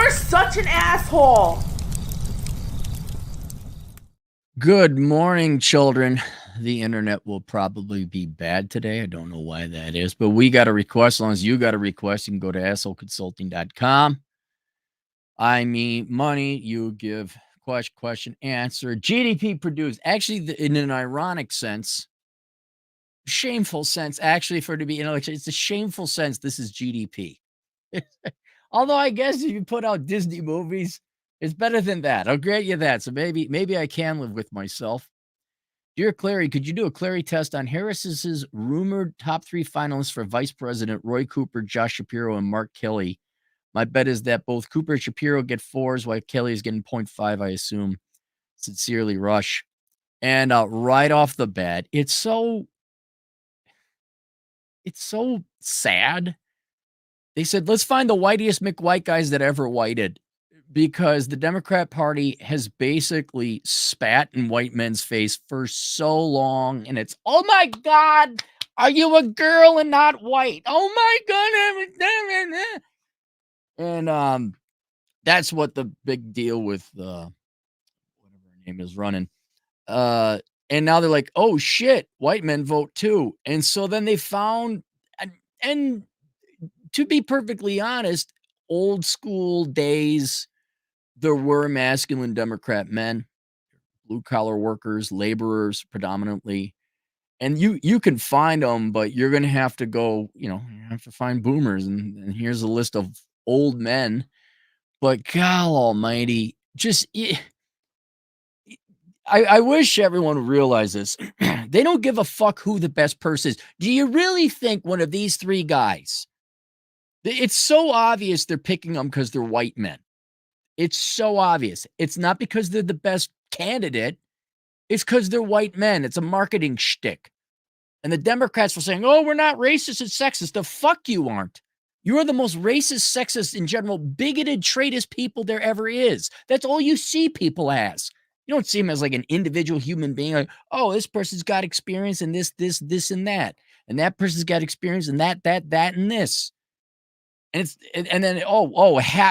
You're such an asshole. Good morning, children. The internet will probably be bad today. I don't know why that is, but we got a request. As long as you got a request, you can go to assholeconsulting.com. I mean, money, you give question, answer. GDP produced. Actually, in an ironic sense, shameful sense, actually, for it to be, it's a shameful sense. This is GDP. Although I guess if you put out Disney movies, it's better than that. I'll grant you that. So maybe I can live with myself. Dear Clarey, could you do a Clarey test on Harris's rumored top 3 finalists for vice president, Roy Cooper, Josh Shapiro, and Mark Kelly? My bet is that both Cooper and Shapiro get 4s, while Kelly is getting 0.5, I assume. Sincerely, Rush. And right off the bat, it's so sad. They said, let's find the whitest McWhite guys that ever whited, because the Democrat Party has basically spat in white men's face for so long. And it's, oh my God, are you a girl and not white? Oh my God. And that's what the big deal with whatever her name is running. And now they're like, oh shit, white men vote too. And so then they found, and to be perfectly honest, old school days, there were masculine Democrat men, blue collar workers, laborers predominantly. And you can find them, but you're going to have to go, you have to find boomers. And here's a list of old men. But God almighty, just, I wish everyone would realize this. They don't give a fuck who the best person is. Do you really think one of these 3 guys, it's so obvious they're picking them because they're white men? It's so obvious. It's not because they're the best candidate. It's because they're white men. It's a marketing shtick. And the Democrats were saying, oh, we're not racist and sexist. The fuck you aren't. You are the most racist, sexist, in general, bigoted, traitist people there ever is. That's all you see people as. You don't see them as like an individual human being. Like, oh, this person's got experience in this, and that. And that person's got experience in that, and this. And it's, and then,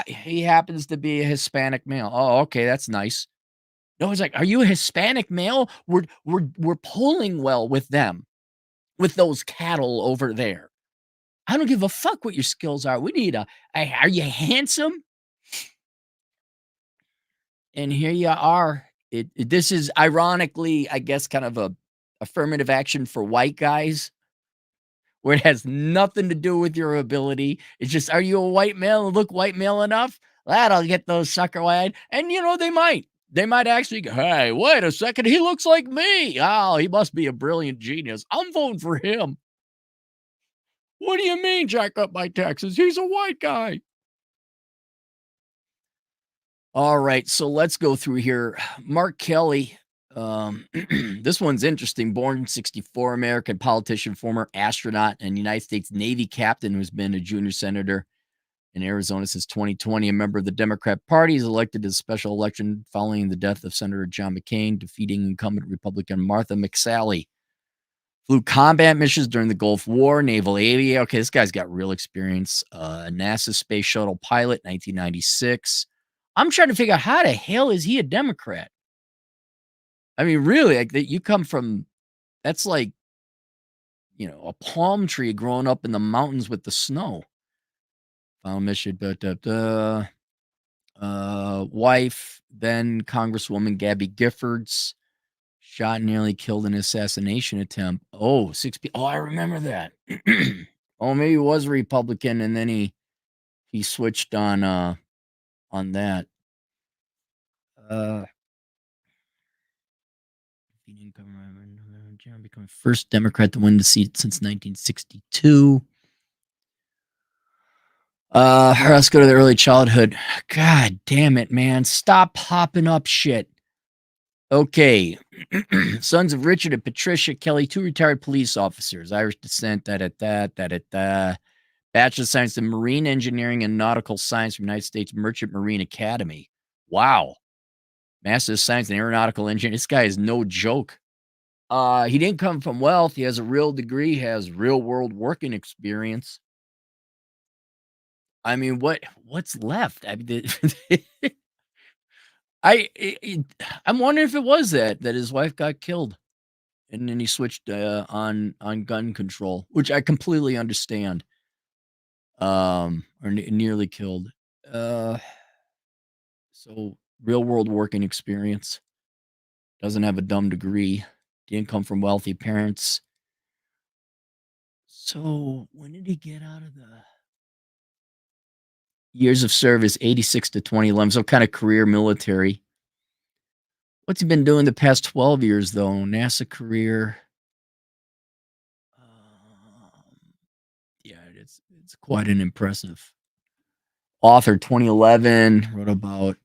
he happens to be a Hispanic male. Oh, okay, that's nice. No, it's like, are you a Hispanic male? We're polling well with them, with those cattle over there. I don't give a fuck what your skills are. We need are you handsome? And here you are. This is ironically, I guess, kind of a affirmative action for white guys, where it has nothing to do with your ability. It's just, are you a white male and look white male enough? That'll get those sucker white. And they might. They might actually go, hey, wait a second, he looks like me. Oh, he must be a brilliant genius. I'm voting for him. What do you mean, jack up my taxes? He's a white guy. All right, so let's go through here. Mark Kelly. This one's interesting. Born in 1964, American politician, former astronaut, and United States Navy captain who's been a junior senator in Arizona since 2020. A member of the Democrat Party is elected to the special election following the death of Senator John McCain, defeating incumbent Republican Martha McSally. Flew combat missions during the Gulf War, naval aviator. Okay, this guy's got real experience. NASA space shuttle pilot, 1996. I'm trying to figure out, how the hell is he a Democrat? I mean, really, like, you come from, that's like, a palm tree growing up in the mountains with the snow. Final mission, wife, then Congresswoman Gabby Giffords, shot and nearly killed in an assassination attempt. Oh, 6 people. Oh, I remember that. Oh, maybe he was a Republican, and then he switched on that. John becoming first Democrat to win the seat since 1962. Let's go to the early childhood. God damn it, man. Stop popping up shit. Okay. Sons of Richard and Patricia Kelly, 2 retired police officers, Irish descent, Bachelor of Science in Marine Engineering and Nautical Science from United States Merchant Marine Academy. Wow. Master of Science in Aeronautical Engineering. This guy is no joke. He didn't come from wealth. He has a real degree, has real world working experience. I mean, what's left? I mean, I'm wondering if it was that his wife got killed, and then he switched, on gun control, which I completely understand, or nearly killed. Uh, so real world working experience, doesn't have a dumb degree, didn't come from wealthy parents. So when did he get out of the years of service? 86 to 2011, so kinda career military. What's he been doing the past 12 years, though? NASA career. Um, yeah, it's quite an impressive author. 2011, wrote about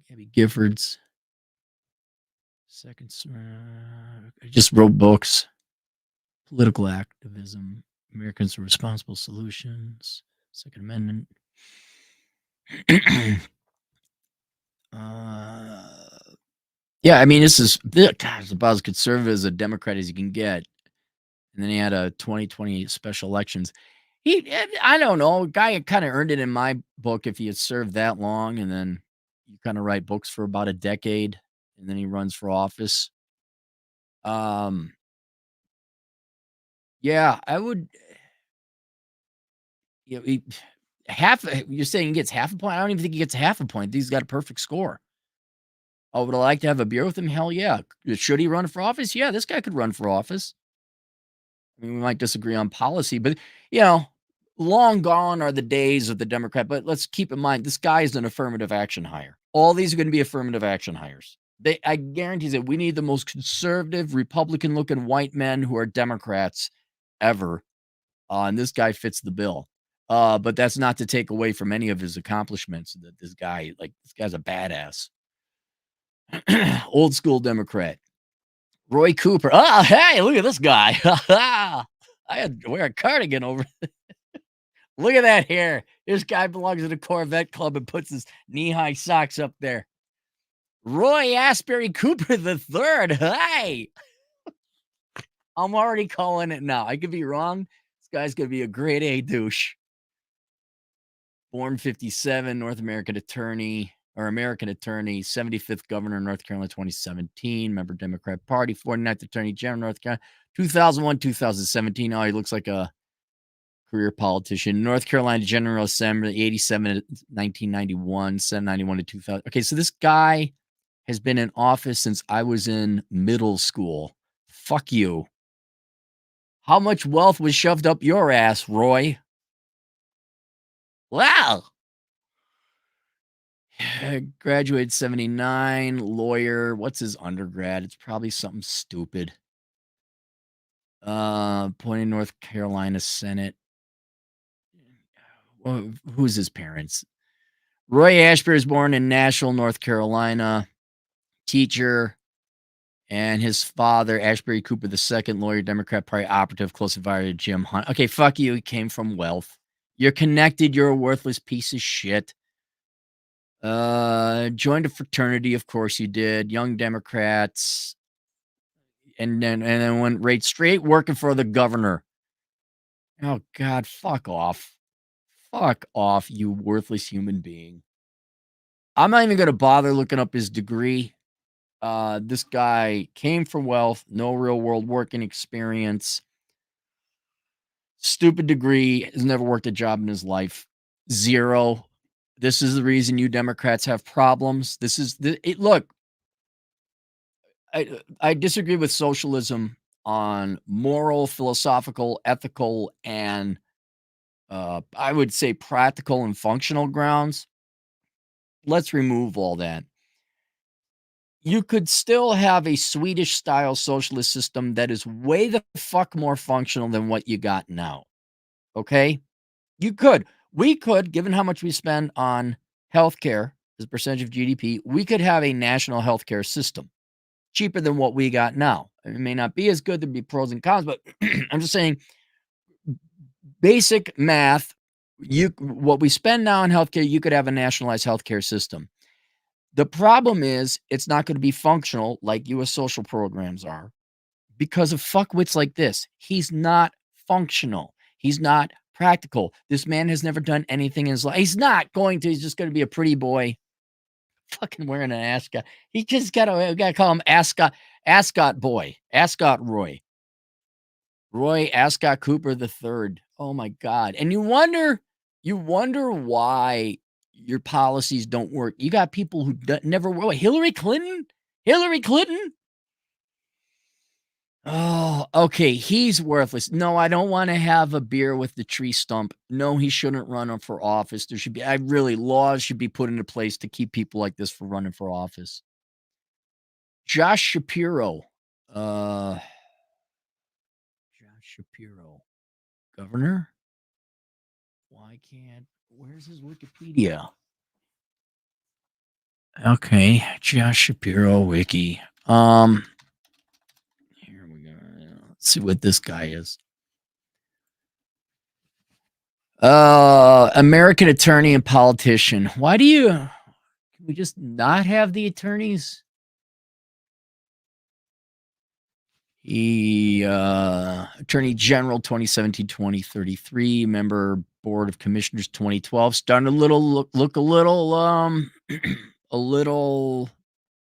Gabby Giffords. Second, just wrote books, political activism, Americans for Responsible Solutions, Second Amendment. Yeah, I mean, this is God, it's about as conservative as a Democrat as you can get. And then he had a 2020 special elections. I don't know, guy kind of earned it in my book if he had served that long, and then you kind of write books for about a decade, and then he runs for office. Um, yeah, I would. He, You're saying he gets half a point? I don't even think he gets half a point. He's got a perfect score. Oh, would I like to have a beer with him? Hell yeah. Should he run for office? Yeah, this guy could run for office. I mean, we might disagree on policy, but you know, long gone are the days of the Democrat. But let's keep in mind, this guy is an affirmative action hire. All these are going to be affirmative action hires. I guarantee that we need the most conservative, Republican-looking white men who are Democrats ever, and this guy fits the bill. But that's not to take away from any of his accomplishments. That this guy's a badass, old school Democrat. Roy Cooper. Oh, hey, look at this guy. I had to wear a cardigan over. Look at that hair. This guy belongs to the Corvette Club and puts his knee-high socks up there. Roy Asbury Cooper the third. Hey, I'm already calling it now. I could be wrong. This guy's gonna be a grade A douche. Born 57, North American attorney or American attorney, 75th governor of North Carolina, 2017, member Democrat Party, 49th attorney general, North Carolina, 2001, 2017. Oh, he looks like a career politician. North Carolina General Assembly, 87 to 1991, 791 to 2000. Okay, so this guy has been in office since I was in middle school. Fuck you. How much wealth was shoved up your ass, Roy? Wow. Graduated 79, lawyer. What's his undergrad? It's probably something stupid. Appointed North Carolina Senate. Well, who's his parents? Roy Ashbury was born in Nashville, North Carolina. Teacher. And his father, Ashbury Cooper II, lawyer, Democrat Party operative, close advisor to Jim Hunt. Okay, fuck you. He came from wealth. You're connected. You're a worthless piece of shit. Joined a fraternity, of course you did. Young Democrats. And then went right straight working for the governor. Oh God, fuck off. Fuck off, you worthless human being. I'm not even gonna bother looking up his degree. This guy came from wealth, no real world working experience, stupid degree, has never worked a job in his life. Zero. This is the reason you Democrats have problems. This is look, I disagree with socialism on moral, philosophical, ethical, and I would say practical and functional grounds. Let's remove all that. You could still have a Swedish style socialist system that is way the fuck more functional than what you got now. Okay? You could. We could, given how much we spend on healthcare as a percentage of GDP, we could have a national healthcare system cheaper than what we got now. It may not be as good, there'd be pros and cons, but I'm just saying basic math, what we spend now on healthcare, you could have a nationalized healthcare system. The problem is it's not going to be functional like US social programs are because of fuckwits like this. He's not functional. He's not Practical. This man has never done anything in his life. He's not going to. He's just going to be a pretty boy, fucking wearing an ascot. He just gotta call him Ascot boy, Ascot Roy Ascot Cooper the third. Oh my god! And you wonder why your policies don't work. You got people who never work. Hillary Clinton. Hillary Clinton. Oh, okay. He's worthless. No, I don't want to have a beer with the tree stump. No, he shouldn't run for office. There should be, laws should be put into place to keep people like this from running for office. Josh Shapiro. Josh Shapiro. Governor? Where's his Wikipedia? Okay. Josh Shapiro wiki. Here we go. Let's see what this guy is. American attorney and politician. Can we just not have the attorneys? He Attorney General 2017-2033, member Board of Commissioners 2012. Starting a little look a little a little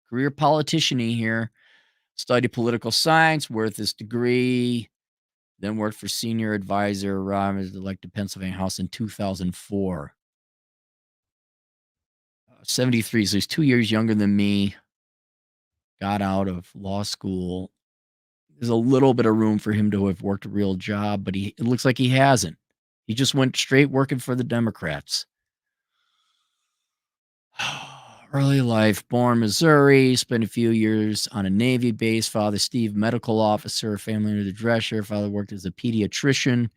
career politician-y here. Studied political science, worth his degree, then worked for senior advisor, was elected Pennsylvania House in 2004. 73, so he's 2 years younger than me. Got out of law school. There's a little bit of room for him to have worked a real job, but it looks like he hasn't. He just went straight working for the Democrats. Early life, born Missouri, spent a few years on a Navy base. Father Steve, medical officer, family under the dresser. Father worked as a pediatrician.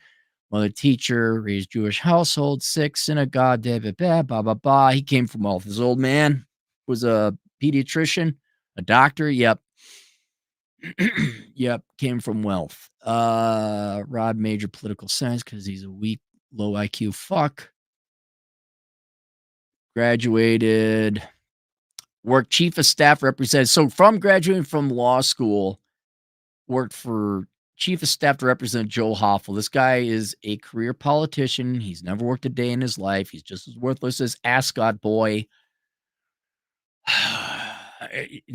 Mother teacher, raised Jewish household, sick, synagogue, blah, blah, blah, blah. He came from wealth. His old man was a pediatrician, a doctor. Yep. Yep. Came from wealth. Rod major political science because he's a weak, low IQ fuck. Graduated, worked chief of staff representative. So from graduating from law school, worked for chief of staff to represent Joe Hoffel. This guy is a career politician. He's never worked a day in his life. He's just as worthless as Ascot boy.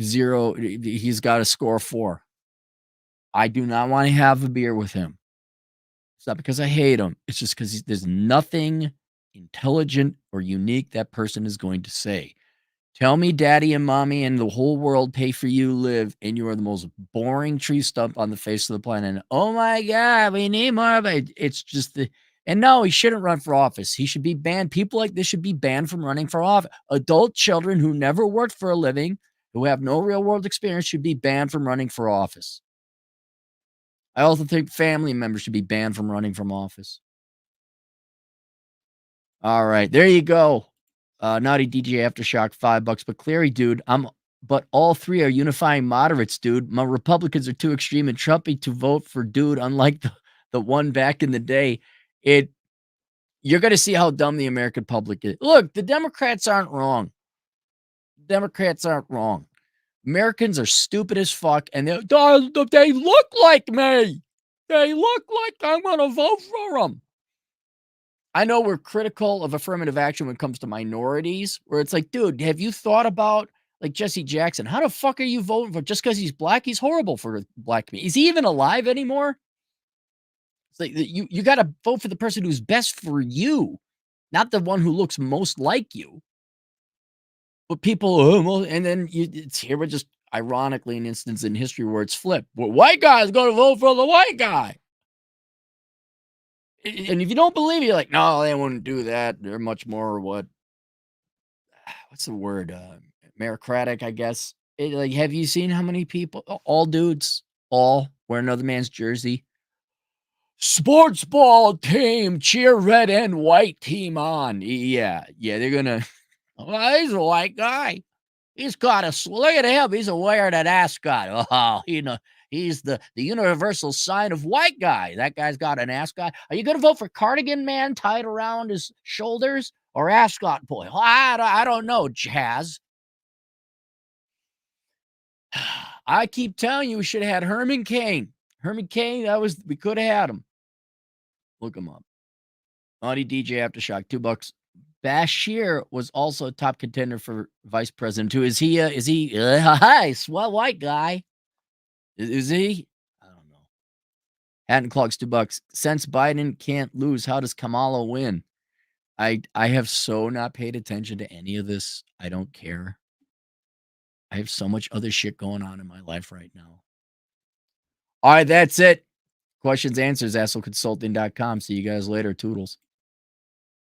0. He's got a score 4. I do not want to have a beer with him. It's not because I hate him. It's just because there's nothing intelligent or unique that person is going to say. Tell me daddy and mommy and the whole world pay for you live, and you are the most boring tree stump on the face of the planet. And, oh my God, we need more of it. It's just and no, he shouldn't run for office. He should be banned. People like this should be banned from running for office. Adult children who never worked for a living, who have no real world experience, should be banned from running for office. I also think family members should be banned from running from office. All right, there you go. Naughty DJ Aftershock, $5. But Clarey, dude, but all three are unifying moderates, dude. My Republicans are too extreme and Trumpy to vote for dude, unlike the one back in the day. You're gonna see how dumb the American public is. Look, the Democrats aren't wrong. Democrats aren't wrong. Americans are stupid as fuck, and they look like me. They look like I'm gonna vote for them. I know we're critical of affirmative action when it comes to minorities, where it's like, dude, have you thought about like Jesse Jackson? How the fuck are you voting for just because he's black? He's horrible for black community. Is he even alive anymore? It's like you got to vote for the person who's best for you, not the one who looks most like you. But people, and then it's here, but just ironically, an instance in history where it's flipped. Well, white guy's going to vote for the white guy. And if you don't believe it, you're like, no, they wouldn't do that. They're much more what's the word? Meritocratic, I guess. Like, have you seen how many people, all dudes, all wear another man's jersey? Sports ball team, cheer red and white team on. Yeah, they're gonna. Well, he's a white guy. He's got a look at him. He's wearing an ascot. Oh, he's the universal sign of white guy. That guy's got an ascot. Are you going to vote for Cardigan Man tied around his shoulders or Ascot Boy? Well, I don't know, Jazz. I keep telling you, we should have had Herman Cain. Herman Cain, we could have had him. Look him up. Audi DJ Aftershock, $2. Bashir was also a top contender for vice president too. Is he? Hi, swell white guy? Is he? I don't know. Hat and Clogs, $2. Since Biden can't lose, how does Kamala win? I have so not paid attention to any of this. I don't care. I have so much other shit going on in my life right now. All right, that's it. Questions, answers, assholeconsulting.com. See you guys later. Toodles.